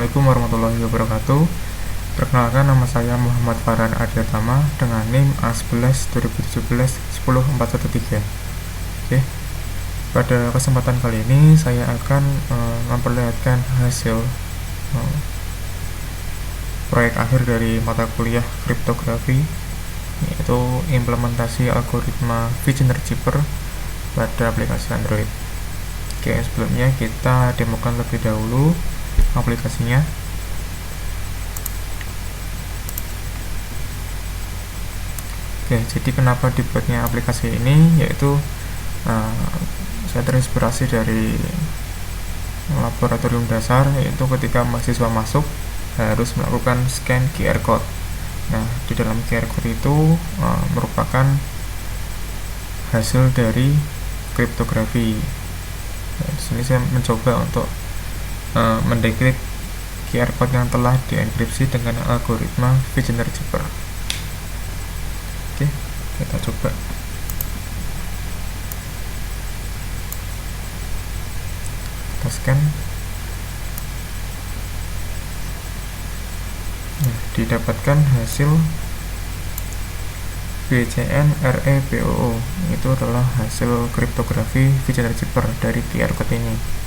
Assalamualaikum warahmatullahi wabarakatuh. Perkenalkan, nama saya Muhammad Farhan Adiatama dengan NIM A11 2017 10413. Oke. Pada kesempatan kali ini saya akan memperlihatkan hasil proyek akhir dari mata kuliah kriptografi, yaitu implementasi algoritma Visioner Chipper pada aplikasi Android. Oke, sebelumnya kita demokan lebih dahulu aplikasinya. Oke, jadi kenapa dibuatnya aplikasi ini, yaitu saya terinspirasi dari laboratorium dasar, yaitu ketika mahasiswa masuk harus melakukan scan QR code. Nah, di dalam QR code itu merupakan hasil dari kriptografi. Nah, di sini saya mencoba untuk mendekrip QR code yang telah dienkripsi dengan algoritma Visioner Chipper. Oke, kita coba. Kita scan. Nah, didapatkan hasil BCN-REBOO. Itu adalah hasil kriptografi Visioner Chipper dari QR code ini.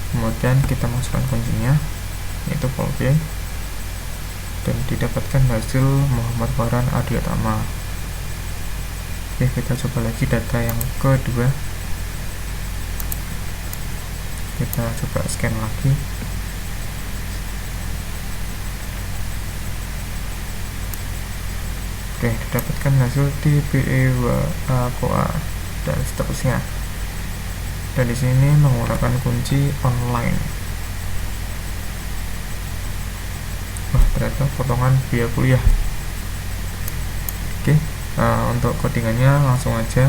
Kemudian kita masukkan kuncinya, yaitu Vol B, dan didapatkan hasil Muhammad Farhan Adiatama. Oke, kita coba lagi data yang kedua. Kita coba scan lagi. Oke, didapatkan hasil TBE-WA dan seterusnya. Dan di sini menggunakan kunci online. Wah, ternyata potongan biaya kuliah. Oke, untuk codingannya langsung aja.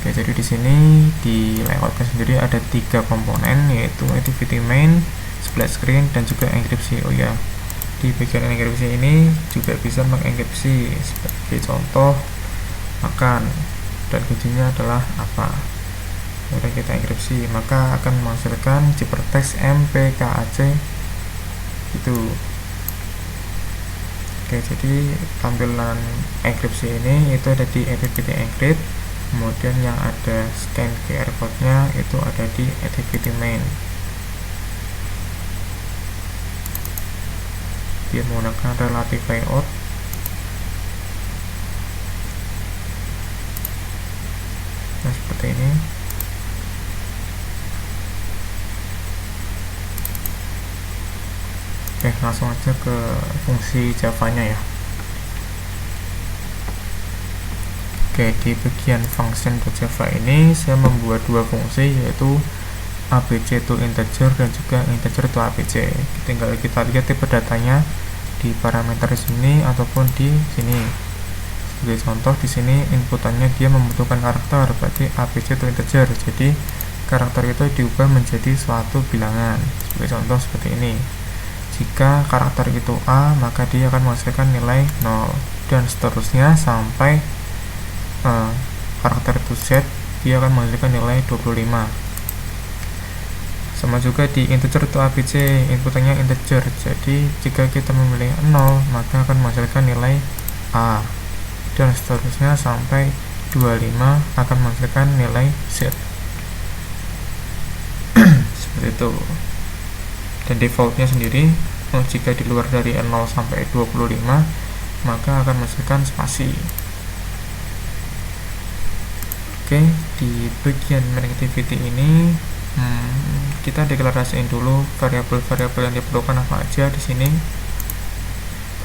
Oke, jadi di sini di layoutnya sendiri ada 3 komponen, yaitu activity main, splash screen, dan juga enkripsi. Oh ya, di bagian enkripsi ini juga bisa mengenkripsi. Sebagai contoh, makan, dan kuncinya adalah apa. Kemudian kita enkripsi, maka akan menghasilkan ciphertext MPKAC itu. Oke, jadi tampilan enkripsi ini itu ada di activity encrypt, kemudian yang ada scan QR code nya itu ada di activity main. Dia menggunakan relative layout. Nah, seperti ini. Oke, langsung aja ke fungsi Java-nya ya. Oke, di bagian function.java ini saya membuat 2 fungsi, yaitu abc to integer dan juga integer to abc. Tinggal kita lihat tipe datanya di parameter sini ataupun di sini. Sebagai contoh, di sini inputannya dia membutuhkan karakter, berarti abc to integer. Jadi karakter itu diubah menjadi suatu bilangan. Sebagai contoh seperti ini. Jika karakter itu A, maka dia akan menghasilkan nilai 0, dan seterusnya sampai karakter itu Z, dia akan menghasilkan nilai 25. Sama juga di integer to abc, inputannya integer. Jadi jika kita memilih 0, maka akan menghasilkan nilai A, dan seterusnya sampai 25 akan menghasilkan nilai Z. Seperti itu. Dan defaultnya sendiri, jika di luar dari 0 sampai 25, maka akan menghasilkan spasi. Oke, di bagian main activity ini kita deklarasiin dulu variabel-variabel yang diperlukan apa aja di sini.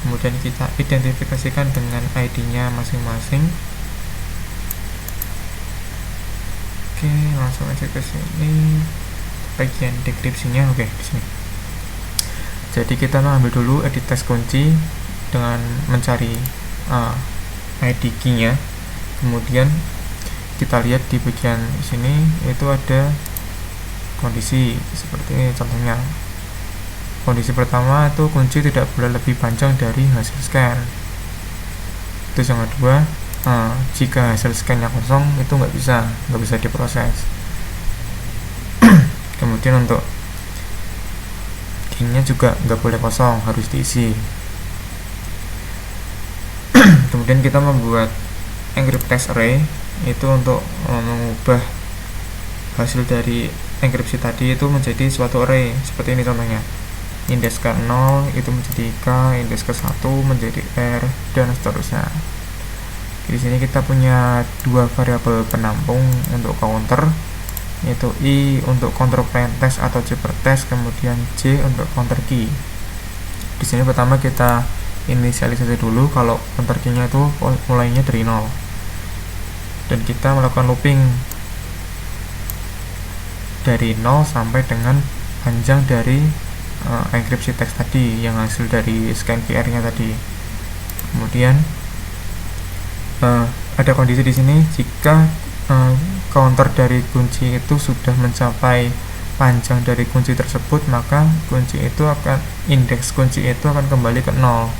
Kemudian kita identifikasikan dengan ID-nya masing-masing. Oke, langsung aja ke sini. Bagian deskripsinya, oke, di sini. Jadi kita ambil dulu edit text kunci dengan mencari ID key-nya. Kemudian kita lihat di bagian sini itu ada kondisi seperti ini. Contohnya, kondisi pertama itu kunci tidak boleh lebih panjang dari hasil scan. Terus yang kedua, jika hasil scan-nya kosong itu nggak bisa diproses. Kemudian untuk key-nya juga nggak boleh kosong, harus diisi. Kemudian kita membuat encrypt text array itu untuk mengubah hasil dari enkripsi tadi itu menjadi suatu array. Seperti ini contohnya, indeks ke 0 itu menjadi K, indeks ke 1 menjadi R, dan seterusnya. Di sini kita punya dua variabel penampung untuk counter, yaitu I untuk counter plaintext atau ciphertext, kemudian J untuk counter key. Di sini pertama kita inisialisasi dulu kalau counter key-nya itu mulainya dari 0, dan kita melakukan looping dari 0 sampai dengan panjang dari enkripsi teks tadi yang hasil dari scan QR-nya tadi. Kemudian ada kondisi di sini, jika counter dari kunci itu sudah mencapai panjang dari kunci tersebut, maka kunci itu akan, indeks kunci itu akan kembali ke 0.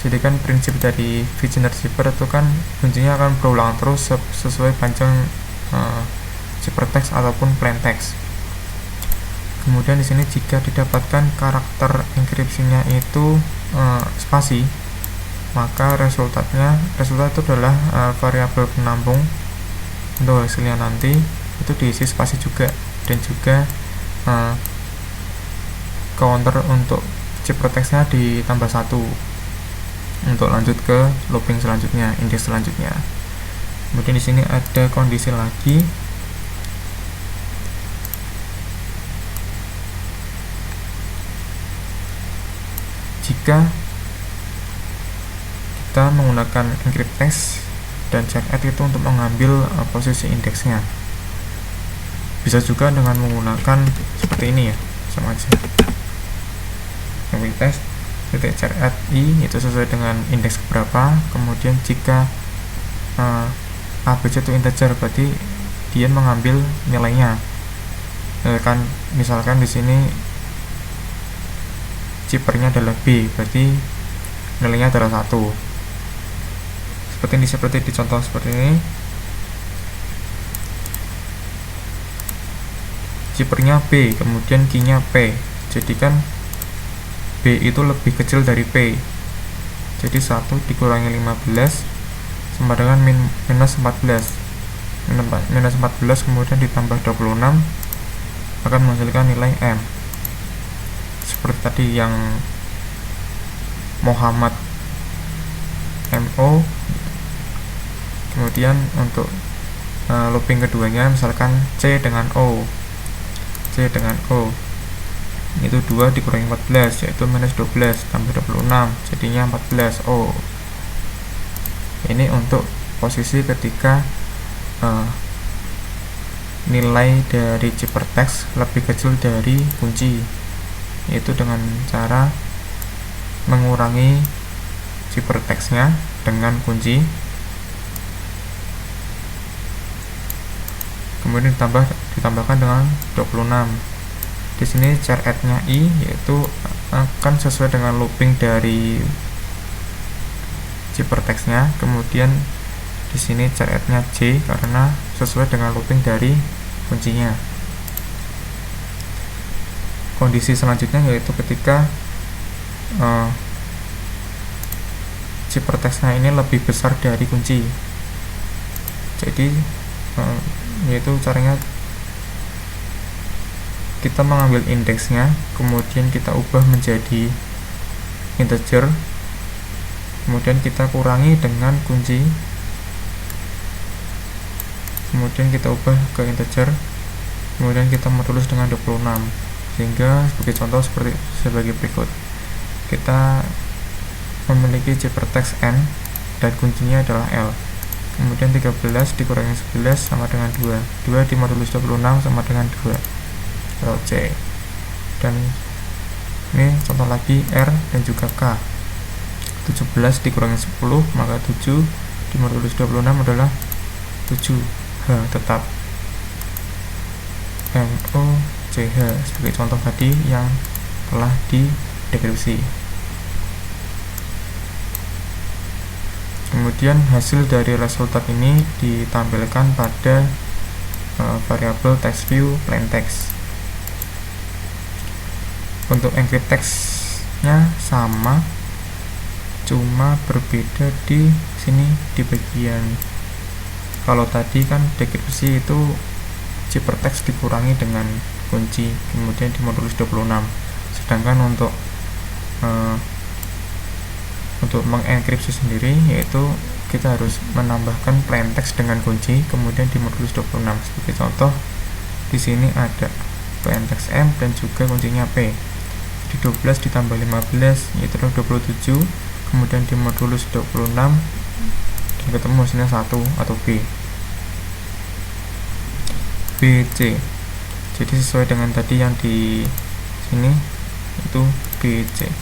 Jadi kan prinsip dari Vigener cipher itu kan kuncinya akan berulang terus sesuai panjang ciphertext ataupun plaintext. Kemudian di sini jika didapatkan karakter enkripsinya itu spasi, maka resultat itu adalah variabel penampung untuk hasilnya nanti itu diisi spasi juga, dan juga counter untuk ciphertextnya ditambah 1 untuk lanjut ke looping selanjutnya, indeks selanjutnya. Kemudian di sini ada kondisi lagi, jika kita menggunakan encrypt text dan checkadd itu untuk mengambil posisi indeksnya. Bisa juga dengan menggunakan seperti ini ya, sama aja. Encrypt text titik checkadd I itu sesuai dengan indeks berapa. Kemudian jika ABC itu integer, berarti dia mengambil nilainya. Misalkan di sini ciphernya adalah B, berarti nilainya adalah 1. Seperti di contoh seperti ini, ciphernya B, kemudian key-nya P. Jadi kan B itu lebih kecil dari P, jadi 1 dikurangi 15 sama dengan minus 14. Minus 14 kemudian ditambah 26 akan menghasilkan nilai M. Seperti tadi yang Muhammad MO. Kemudian untuk looping keduanya, misalkan C dengan O itu 2 dikurangi 14 yaitu minus 12 tambah 26 jadinya 14 O. Ini untuk posisi ketika nilai dari ciphertext lebih kecil dari kunci, yaitu dengan cara mengurangi ciphertextnya dengan kunci, kemudian ditambahkan dengan 26. Di sini checkadd-nya I yaitu akan sesuai dengan looping dari ciphertext-nya. Kemudian di sini checkadd-nya J karena sesuai dengan looping dari kuncinya. Kondisi selanjutnya yaitu ketika ciphertext-nya ini lebih besar dari kunci. Jadi yaitu caranya kita mengambil indeksnya, kemudian kita ubah menjadi integer, kemudian kita kurangi dengan kunci, kemudian kita ubah ke integer, kemudian kita menulis dengan 26. Sehingga sebagai contoh sebagai berikut, kita memiliki ciphertext N dan kuncinya adalah L. Kemudian 13 dikurangi 11 sama dengan 2 dimodulus 26 sama dengan 2 atau C. Dan ini contoh lagi R dan juga K. 17 dikurangi 10 maka 7 dimodulus 26 adalah 7. H tetap MOCH sebagai contoh tadi yang telah dideskripsi. Kemudian hasil dari resultat ini ditampilkan pada variabel text view plaintext. Untuk encrypt text-nya sama, cuma berbeda di sini di bagian, kalau tadi kan dekripsi itu ciphertext dikurangi dengan kunci, kemudian di modulus 26, sedangkan untuk mengenkripsi sendiri yaitu kita harus menambahkan plain text dengan kunci, kemudian di modulus 26. Sebagai contoh, di sini ada plain text M dan juga kuncinya P. Jadi 12 ditambah 15 yaitu 27, kemudian di modulus 26 dan ketemu hasilnya 1 atau B. BC. Jadi sesuai dengan tadi yang di sini itu BC.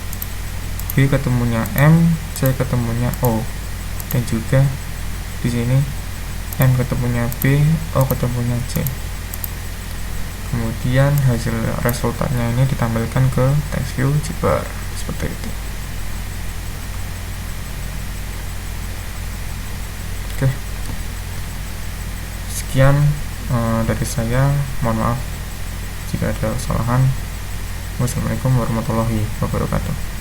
B ketemunya M, C ketemunya O, dan juga di sini M ketemunya B, O ketemunya C. Kemudian hasil resultannya ini ditampilkan ke TextView Jibber seperti itu. Oke, sekian dari saya. Mohon maaf jika ada kesalahan. Wassalamualaikum warahmatullahi wabarakatuh.